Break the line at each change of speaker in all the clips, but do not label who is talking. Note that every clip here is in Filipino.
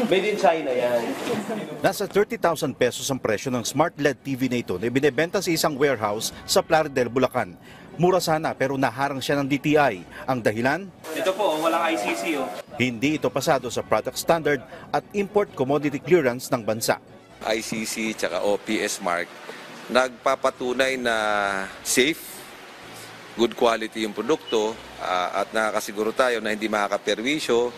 Made in China yan.
Nasa 30,000 pesos ang presyo ng smart LED TV na ito na ibinebenta sa isang warehouse sa Plaridel, Bulacan. Mura sana pero naharang siya ng DTI. Ang dahilan?
Ito po, walang ICC.
Hindi ito pasado sa product standard at import commodity clearance ng bansa.
ICC tsaka OPS mark nagpapatunay na safe, good quality yung produkto at nakakasiguro tayo na hindi makakaperwisyo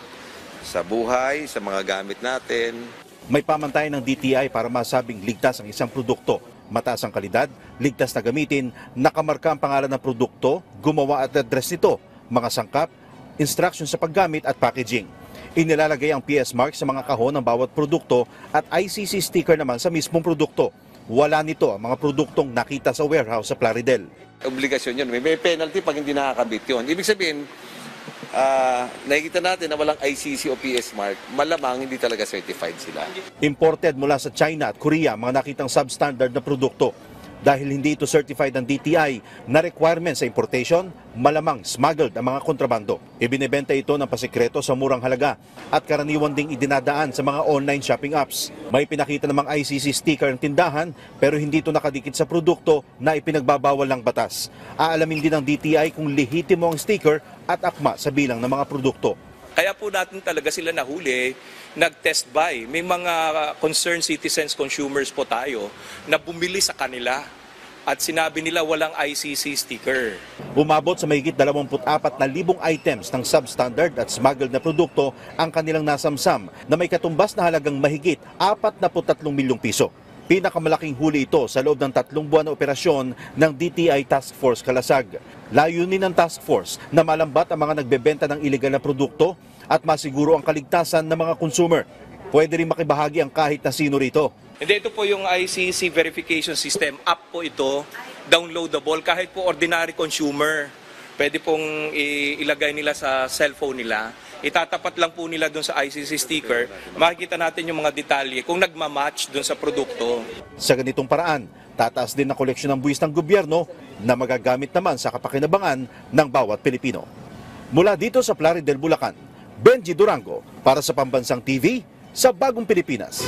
sa buhay, sa mga gamit natin.
May pamantayan ng DTI para masabing ligtas ang isang produkto. Mataas ang kalidad, ligtas na gamitin, nakamarka ang pangalan ng produkto, gumawa at address nito, mga sangkap, instructions sa paggamit at packaging. Inilalagay ang PS mark sa mga kahon ng bawat produkto at ICC sticker naman sa mismong produkto. Wala nito ang mga produktong nakita sa warehouse sa Plaridel.
Obligasyon yun. May penalty pag hindi nakakabit yun. Ibig sabihin, nakikita natin na walang ICC o PS mark, malamang hindi talaga certified sila.
Imported mula sa China at Korea ang mga nakitang substandard na produkto. Dahil hindi ito certified ng DTI na requirement sa importation, malamang smuggled ang mga kontrabando. Ibinebenta ito ng pasikreto sa murang halaga at karaniwan ding idinadaan sa mga online shopping apps. May pinakita namang ICC sticker ng tindahan pero hindi ito nakadikit sa produkto na ipinagbabawal ng batas. Aalamin din ng DTI kung lehitimo ang sticker at akma sa bilang ng mga produkto.
Kaya po natin talaga sila nahuli, nag-test buy. May mga concerned citizens, consumers po tayo na bumili sa kanila at sinabi nila walang ICC sticker.
Umabot sa mahigit 24,000 items ng substandard at smuggled na produkto ang kanilang nasamsam na may katumbas na halagang mahigit 43 milyong piso. Pinakamalaking huli ito sa loob ng 3 buwan na operasyon ng DTI Task Force Kalasag. Layunin ng task force na malambat ang mga nagbebenta ng ilegal na produkto at masiguro ang kaligtasan ng mga consumer. Pwede rin makibahagi ang kahit na sino rito.
Hindi, ito po yung ICC verification system. App po ito, downloadable kahit po ordinary consumer. Pwede pong ilagay nila sa cellphone nila. Itatapat lang po nila doon sa ICC sticker. Makikita natin yung mga detalye kung nagmamatch doon sa produkto.
Sa ganitong paraan, tataas din ang koleksyon ng buwis ng gobyerno na magagamit naman sa kapakinabangan ng bawat Pilipino. Mula dito sa Plaridel, Bulacan, Benji Durango para sa Pambansang TV sa Bagong Pilipinas.